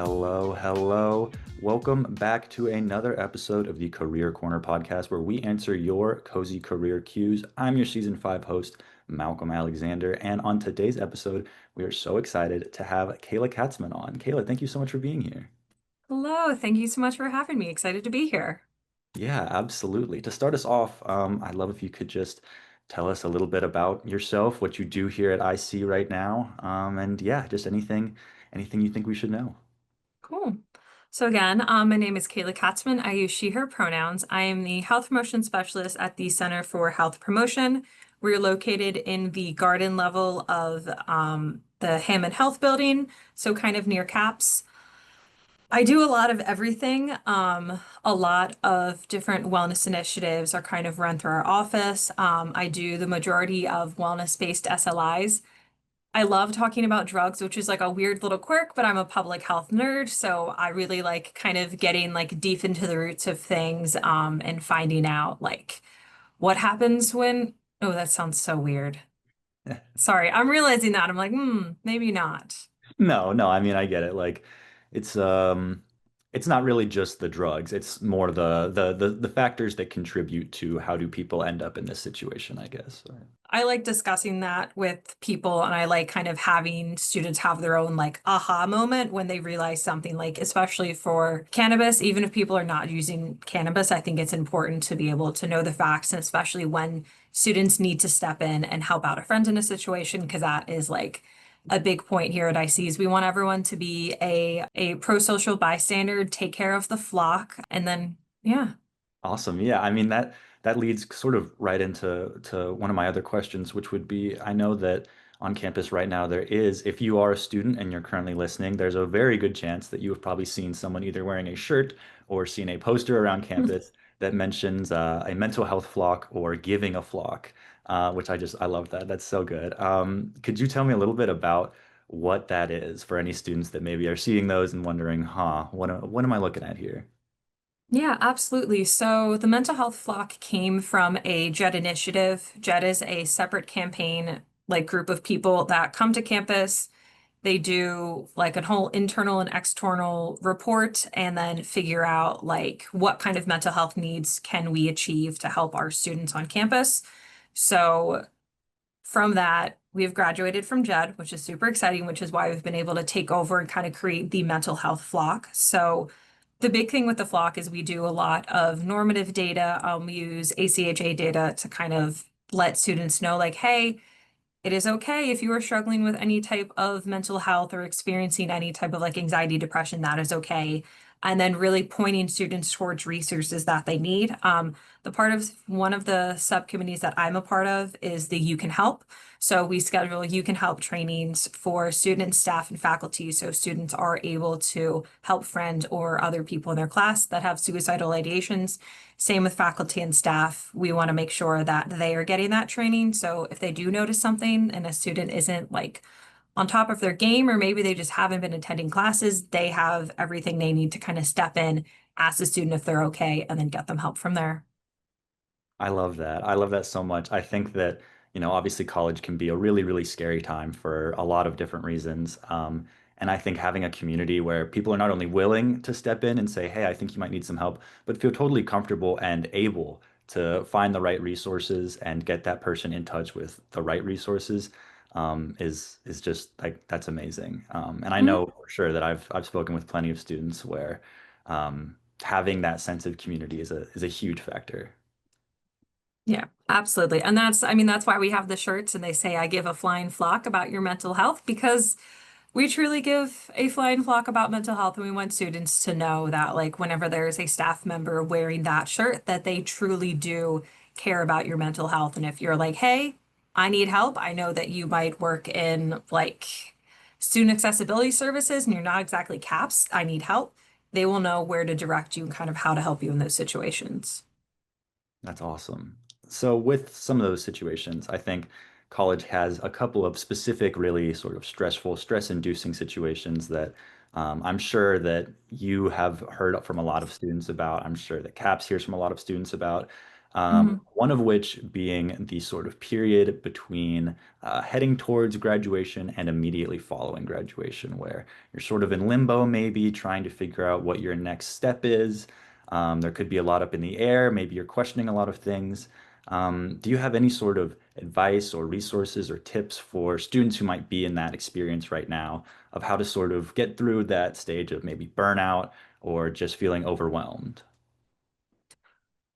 Hello, hello. Welcome back to another episode of the Career Corner podcast where we answer your cozy career cues. I'm your season 5 host, Malcolm Alexander, and on today's episode, we are so excited to have Kayla Katsman on. Kayla, thank you so much for being here. Hello, thank you so much for having me. Excited to be here. Yeah, absolutely. To start us off, I'd love if you could just tell us a little bit about yourself, what you do here at IC right now, and yeah, just anything you think we should know. Cool. So again, my name is Kayla Katzman. I use she, her pronouns. I am the health promotion specialist at the Center for Health Promotion. We're located in the garden level of the Hammond Health Building, so kind of near CAPS. I do a lot of everything. A lot of different wellness initiatives are kind of run through our office. I do the majority of wellness-based SLIs. I love talking about drugs, which is like a weird little quirk, but I'm a public health nerd, so I really like kind of getting like deep into the roots of things, and finding out like what happens when, oh, that sounds so weird. Sorry, I'm realizing that. I'm like, maybe not. No, no, I mean I get it. Like it's it's not really just the drugs. It's more the factors that contribute to how do people end up in this situation, I guess. I like discussing that with people, and I like kind of having students have their own like aha moment when they realize something, like especially for cannabis, even if people are not using cannabis, I think it's important to be able to know the facts, and especially when students need to step in and help out a friend in a situation, because that is like a big point here at ICs. We want everyone to be a pro-social bystander, take care of the flock, and then yeah. Awesome. Yeah, I mean that leads sort of right into one of my other questions, which would be I know that on campus right now there is, if you are a student and you're currently listening, there's a very good chance that you have probably seen someone either wearing a shirt or seen a poster around campus that mentions a mental health flock or giving a flock, which I love that. That's so good. Could you tell me a little bit about what that is for any students that maybe are seeing those and wondering, huh, what am I looking at here? Yeah, absolutely. So the mental health flock came from a JET initiative. JET is a separate campaign, like group of people that come to campus. They do like a whole internal and external report and then figure out like what kind of mental health needs can we achieve to help our students on campus. So from that, we have graduated from JED, which is super exciting, which is why we've been able to take over and kind of create the mental health flock. So the big thing with the flock is we do a lot of normative data. We use ACHA data to kind of let students know, like, hey, it is okay if you are struggling with any type of mental health or experiencing any type of like anxiety, depression, that is okay. And then really pointing students towards resources that they need. The part of one of the subcommittees that I'm a part of is the You Can Help. So we schedule You Can Help trainings for students, staff, and faculty. So students are able to help friends or other people in their class that have suicidal ideations. Same with faculty and staff. We want to make sure that they are getting that training. So if they do notice something and a student isn't like on top of their game, or maybe they just haven't been attending classes, they have everything they need to kind of step in, ask the student if they're okay, and then get them help from there. I love that. I love that so much. I think that, obviously college can be a really, really scary time for a lot of different reasons. And I think having a community where people are not only willing to step in and say, hey, I think you might need some help, but feel totally comfortable and able to find the right resources and get that person in touch with the right resources, is just like that's amazing. And I Mhm. know for sure that I've spoken with plenty of students where having that sense of community is a huge factor. Yeah, absolutely. And that's, I mean, that's why we have the shirts and they say, I give a flying flock about your mental health, because we truly give a flying flock about mental health. And we want students to know that, like, whenever there's a staff member wearing that shirt, that they truly do care about your mental health. And if you're like, hey, I need help, I know that you might work in like student accessibility services and you're not exactly CAPS, I need help. They will know where to direct you and kind of how to help you in those situations. That's awesome. So with some of those situations, I think college has a couple of specific, really sort of stressful, stress-inducing situations that I'm sure that you have heard from a lot of students about. I'm sure that CAPS hears from a lot of students about. Mhm. One of which being the sort of period between heading towards graduation and immediately following graduation, where you're sort of in limbo, maybe trying to figure out what your next step is. There could be a lot up in the air. Maybe you're questioning a lot of things. Do you have any sort of advice or resources or tips for students who might be in that experience right now of how to sort of get through that stage of maybe burnout or just feeling overwhelmed?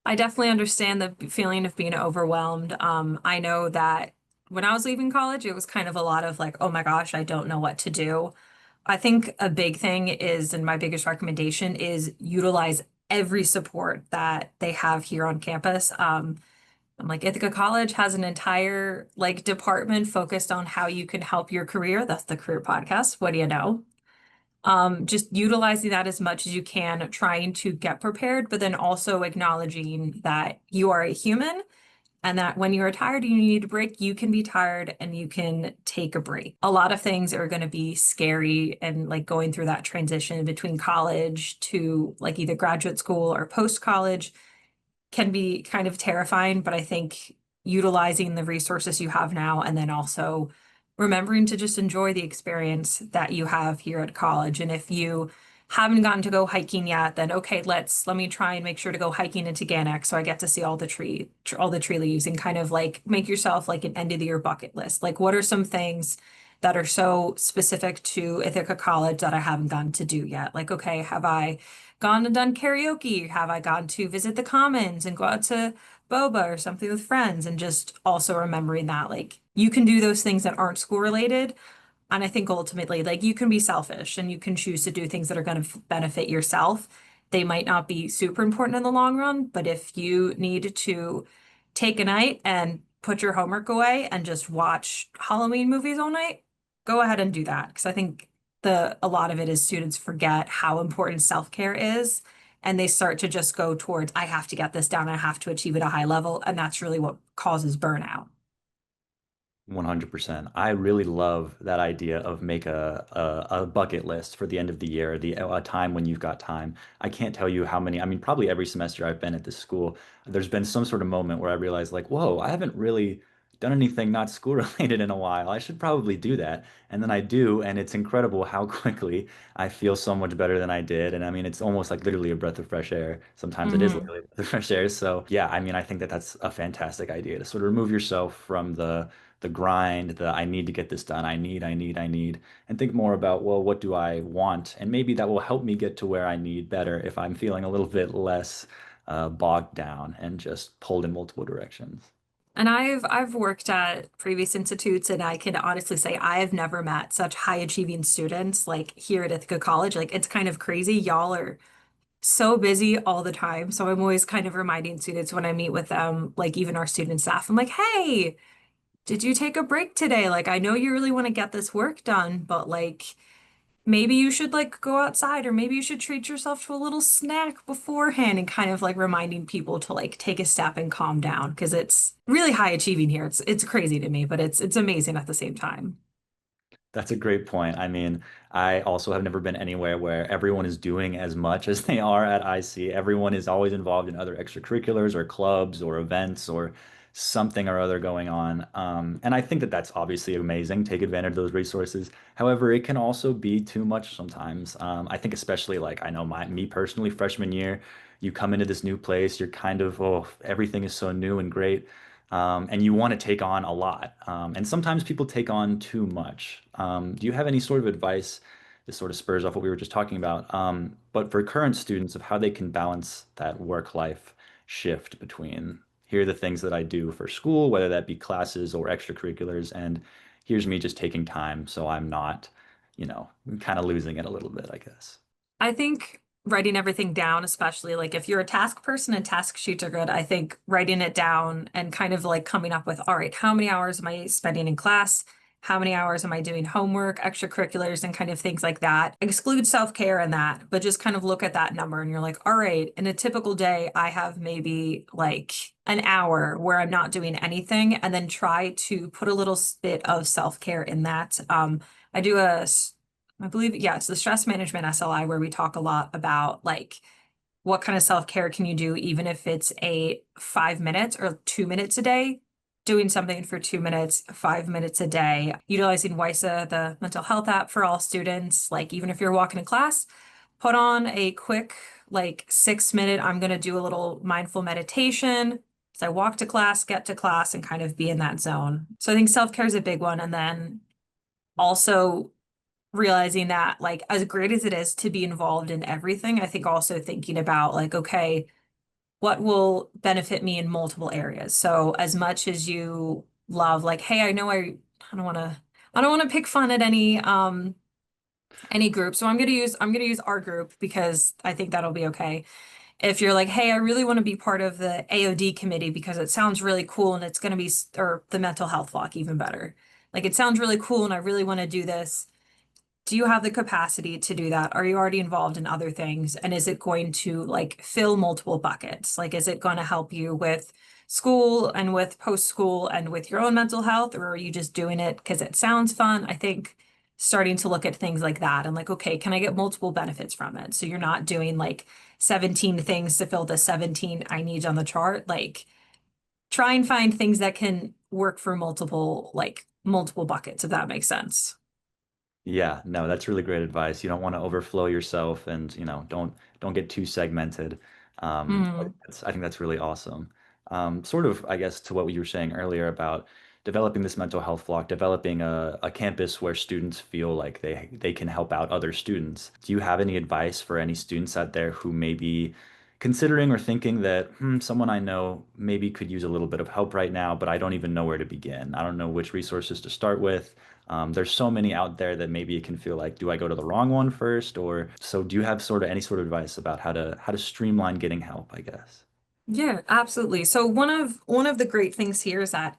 I definitely understand the feeling of being overwhelmed. I know that when I was leaving college, it was kind of a lot of like, oh my gosh, I don't know what to do. I think a big thing is, and my biggest recommendation is utilize every support that they have here on campus. I'm like, Ithaca College has an entire like department focused on how you can help your career. That's the career podcast. What do you know? Just utilizing that as much as you can, trying to get prepared, but then also acknowledging that you are a human and that when you're tired and you need a break, you can be tired and you can take a break. A lot of things are going to be scary and like going through that transition between college to like either graduate school or post college can be kind of terrifying, but I think utilizing the resources you have now and then also remembering to just enjoy the experience that you have here at college. And if you haven't gotten to go hiking yet, then okay, let me try and make sure to go hiking into Gannett so I get to see all the tree leaves and kind of like make yourself like an end of the year bucket list. Like what are some things that are so specific to Ithaca College that I haven't gotten to do yet? Like, okay, have I gone and done karaoke? Have I gone to visit the Commons and go out to boba or something with friends? And just also remembering that like you can do those things that aren't school related. And I think ultimately, like you can be selfish and you can choose to do things that are going to benefit yourself. They might not be super important in the long run, but if you need to take a night and put your homework away and just watch Halloween movies all night, go ahead and do that. Because I think a lot of it is students forget how important self-care is and they start to just go towards, I have to get this down, I have to achieve at a high level, and that's really what causes burnout. 100%. I really love that idea of make a bucket list for the end of the year, a time when you've got time. I can't tell you how many, I mean, probably every semester I've been at this school, there's been some sort of moment where I realized like, whoa, I haven't really done anything not school related in a while. I should probably do that. And then I do, and it's incredible how quickly I feel so much better than I did. And I mean, it's almost like literally a breath of fresh air. Sometimes it is Hmm. literally a breath of fresh air. So yeah, I mean, I think that that's a fantastic idea to sort of remove yourself from the grind, the I need to get this done, I need, and think more about, well, what do I want? And maybe that will help me get to where I need better if I'm feeling a little bit less bogged down and just pulled in multiple directions. And I've worked at previous institutes and I can honestly say I have never met such high achieving students like here at Ithaca College. Like it's kind of crazy. Y'all are so busy all the time. So I'm always kind of reminding students when I meet with them, like even our student staff, I'm like, hey, did you take a break today? Like I know you really want to get this work done, but like maybe you should like go outside or maybe you should treat yourself to a little snack beforehand and kind of like reminding people to like take a step and calm down because it's really high achieving here. It's crazy to me, but it's amazing at the same time. That's a great point. I mean, I also have never been anywhere where everyone is doing as much as they are at IC. Everyone is always involved in other extracurriculars or clubs or events or something or other going on. And I think that that's obviously amazing. Take advantage of those resources. However, it can also be too much sometimes. I think especially like I know me personally, freshman year, you come into this new place, you're kind of, oh, everything is so new and great, and you want to take on a lot. And sometimes people take on too much. Do you have any sort of advice? This sort of spurs off what we were just talking about. But for current students of how they can balance that work-life shift between here are the things that I do for school, whether that be classes or extracurriculars, and here's me just taking time so I'm not, kind of losing it a little bit, I guess. I think writing everything down, especially like if you're a task person and task sheets are good, I think writing it down and kind of like coming up with, all right, how many hours am I spending in class? How many hours am I doing homework, extracurriculars, and kind of things like that? Exclude self-care and that, but just kind of look at that number and you're like, all right, in a typical day, I have maybe like an hour where I'm not doing anything, and then try to put a little bit of self-care in that. I do I believe, yeah, it's the stress management SLI where we talk a lot about like what kind of self-care can you do, even if it's a 5 minutes or 2 minutes a day, doing something for 2 minutes, 5 minutes a day, utilizing WISA, the mental health app for all students. Like even if you're walking in class, put on a quick, like 6 minute, I'm going to do a little mindful meditation. So I walk to class, get to class, and kind of be in that zone. So I think self-care is a big one. And then also realizing that like as great as it is to be involved in everything, I think also thinking about like, okay, what will benefit me in multiple areas. So as much as you love like, hey, I don't want to I don't want to pick fun at any group. So I'm gonna use our group because I think that'll be okay. If you're like, hey, I really want to be part of the AOD committee because it sounds really cool and it's gonna be or the mental health block even better. Like it sounds really cool and I really want to do this. Do you have the capacity to do that? Are you already involved in other things? And is it going to like fill multiple buckets? Like, is it going to help you with school and with post school and with your own mental health? Or are you just doing it because it sounds fun? I think starting to look at things like that and like, okay, can I get multiple benefits from it? So you're not doing like 17 things to fill the 17 I need on the chart. Like, try and find things that can work for multiple buckets, if that makes sense. Yeah, no, that's really great advice. You don't want to overflow yourself and, don't get too segmented. Mm. I think that's really awesome. Sort of, I guess, to what you were saying earlier about developing this mental health block, developing a campus where students feel like they can help out other students. Do you have any advice for any students out there who may be considering or thinking that, someone I know maybe could use a little bit of help right now, but I don't even know where to begin. I don't know which resources to start with. There's so many out there that maybe it can feel like, do I go to the wrong one first? Or so do you have sort of any sort of advice about how to streamline getting help, I guess? Yeah, absolutely. So one of the great things here is that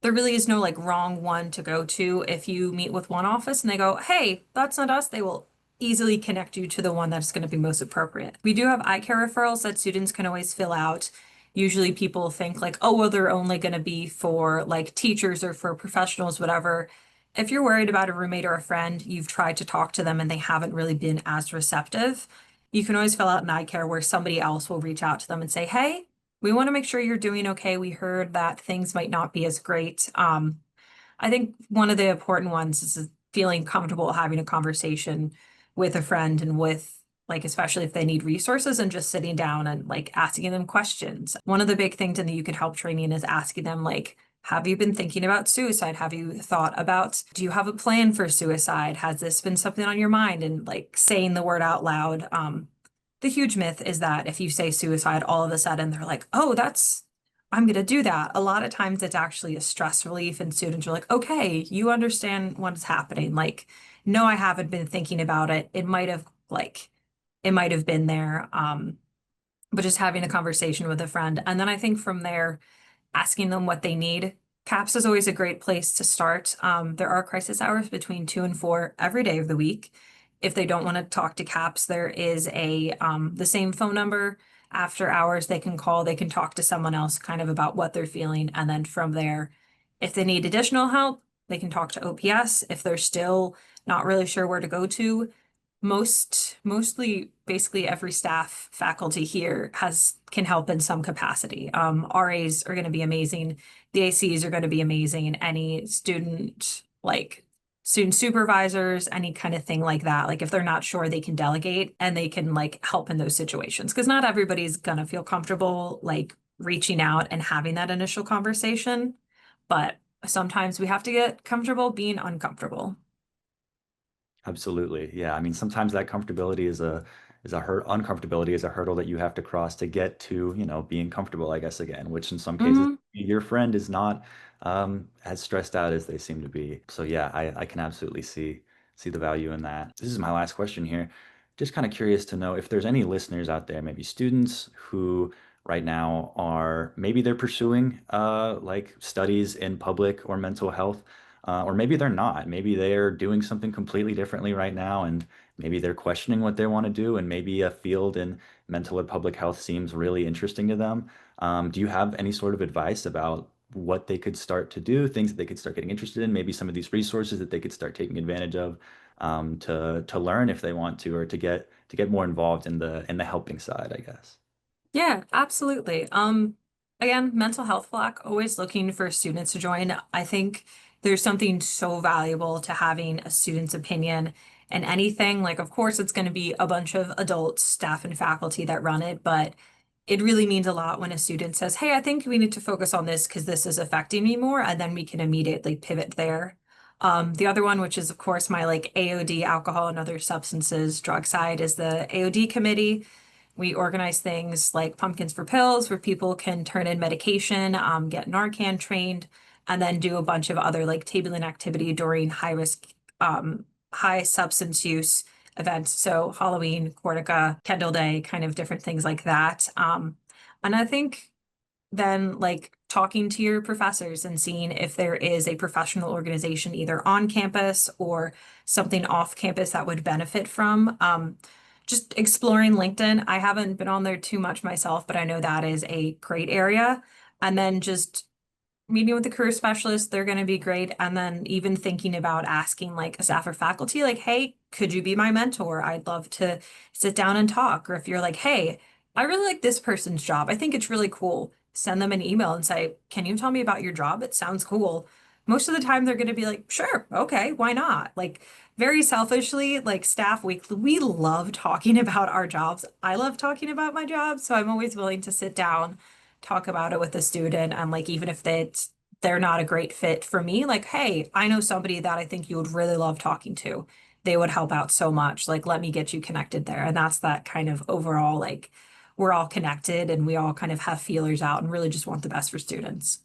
there really is no like wrong one to go to. If you meet with one office and they go, "Hey, that's not us," they will easily connect you to the one that's going to be most appropriate. We do have eye care referrals that students can always fill out. Usually people think like, "Oh, well, they're only going to be for like teachers or for professionals, whatever." If you're worried about a roommate or a friend, you've tried to talk to them and they haven't really been as receptive, you can always fill out an eye care where somebody else will reach out to them and say, "Hey, we want to make sure you're doing okay. We heard that things might not be as great." I think one of the important ones is feeling comfortable having a conversation with a friend and with like, especially if they need resources and just sitting down and like asking them questions. One of the big things in the You Could Help training is asking them like, have you been thinking about suicide? Have you thought about, do you have a plan for suicide? Has this been something on your mind? And like saying the word out loud. The huge myth is that if you say suicide, all of a sudden they're like, oh, I'm going to do that. A lot of times it's actually a stress relief, and students are like, okay, you understand what's happening. Like, no, I haven't been thinking about it. It might have been there. But just having a conversation with a friend. And then I think from there, asking them what they need. CAPS is always a great place to start. There are crisis hours between 2 and 4 every day of the week. If they don't want to talk to CAPS, there is the same phone number after hours they can call. They can talk to someone else kind of about what they're feeling. And then from there, if they need additional help, they can talk to OPS. If they're still not really sure where to go to, mostly basically every staff faculty here can help in some capacity. RAs are going to be amazing. The ACs are going to be amazing. And any student supervisors, any kind of thing like that. Like if they're not sure, they can delegate and they can like help in those situations. Because not everybody's going to feel comfortable like reaching out and having that initial conversation. But sometimes we have to get comfortable being uncomfortable. Absolutely. Yeah. I mean, sometimes that comfortability is a uncomfortability is a hurdle that you have to cross to get to, being comfortable, I guess, again, which in some cases Mhm. your friend is not as stressed out as they seem to be. So yeah, I can absolutely see the value in that. This is my last question here. Just kind of curious to know if there's any listeners out there, maybe students who right now are maybe they're pursuing like studies in public or mental health, or maybe they're not. Maybe they're doing something completely differently right now, and maybe they're questioning what they want to do, and maybe a field in mental or public health seems really interesting to them. Do you have any sort of advice about what they could start to do, things that they could start getting interested in, maybe some of these resources that they could start taking advantage of, to learn if they want to, or to get more involved in the helping side, I guess. Yeah, absolutely. Again, mental health block, always looking for students to join. I think there's something so valuable to having a student's opinion and anything. Like, of course, it's going to be a bunch of adults, staff, and faculty that run it, but it really means a lot when a student says, "Hey, I think we need to focus on this because this is affecting me more," and then we can immediately pivot there. The other one, which is of course my like AOD, alcohol and other substances, drug side, is the AOD committee. We organize things like Pumpkins for Pills, where people can turn in medication, get Narcan trained, and then do a bunch of other like tabling activity during high risk, high substance use events. So Halloween, Cortica, Kendall Day, kind of different things like that. And I think then like talking to your professors and seeing if there is a professional organization either on campus or something off campus that would benefit from. Just exploring LinkedIn. I haven't been on there too much myself, but I know that is a great area. And then just meeting with the career specialist, they're going to be great. And then even thinking about asking like a staff or faculty, like, hey, could you be my mentor? I'd love to sit down and talk. Or if you're like, hey, I really like this person's job. I think it's really cool. Send them an email and say, can you tell me about your job? It sounds cool. Most of the time they're going to be like, sure, okay, why not? Like very selfishly, like staff week, we love talking about our jobs. I love talking about my job. So I'm always willing to sit down talk about it with a student and like even if they're not a great fit for me, like, hey, I know somebody that I think you would really love talking to. They would help out so much. Like, let me get you connected there. And that's that kind of overall, like, we're all connected and we all kind of have feelers out and really just want the best for students.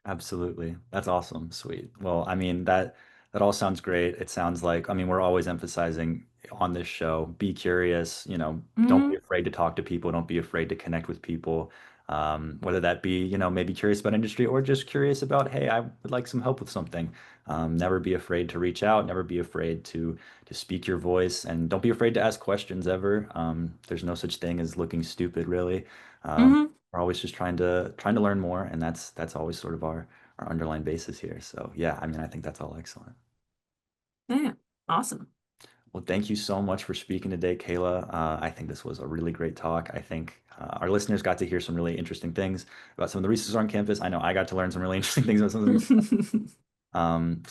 Absolutely. That's awesome. Sweet. Well, I mean, that all sounds great. It sounds like, I mean, we're always emphasizing on this show, be curious, don't be Hmm. afraid to talk to people, don't be afraid to connect with people. Whether that be, maybe curious about industry or just curious about, hey, I would like some help with something. Never be afraid to reach out, never be afraid to speak your voice, and don't be afraid to ask questions ever. There's no such thing as looking stupid, really. Um, Hmm. we're always just trying to learn more, and that's always sort of our underlying basis here. So yeah, I mean, I think that's all excellent. Yeah. Awesome. Well, thank you so much for speaking today, Kayla. I think this was a really great talk. I think our listeners got to hear some really interesting things about some of the resources on campus. I know I got to learn some really interesting things about some of the resources.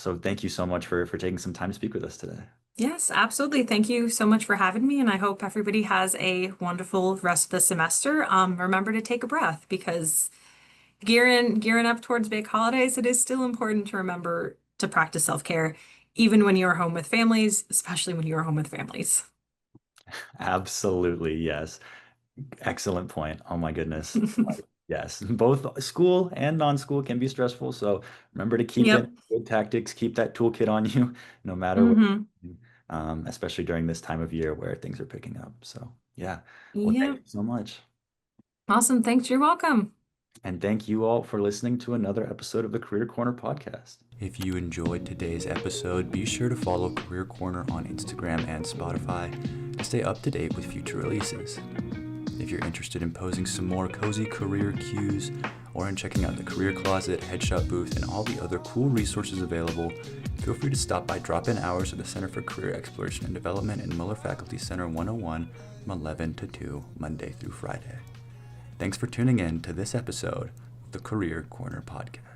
So thank you so much for taking some time to speak with us today. Yes, absolutely. Thank you so much for having me, and I hope everybody has a wonderful rest of the semester. Remember to take a breath because gearing up towards big holidays, it is still important to remember to practice self-care, even when you're home with families, especially when you're home with families. Absolutely, yes. Excellent point. Oh my goodness. Like, yes, both school and non-school can be stressful. So remember to keep Yep. in good tactics, keep that toolkit on you, no matter what, Mm-hmm. especially during this time of year where things are picking up. So yeah. Well, thank Yep. you so much. Awesome. Thanks. You're welcome. And thank you all for listening to another episode of the Career Corner podcast. If you enjoyed today's episode, be sure to follow Career Corner on Instagram and Spotify to stay up to date with future releases. If you're interested in posing some more cozy career cues or in checking out the Career Closet, Headshot Booth, and all the other cool resources available, feel free to stop by drop-in hours at the Center for Career Exploration and Development in Miller Faculty Center 101 from 11 to 2, Monday through Friday. Thanks for tuning in to this episode of the Career Corner podcast.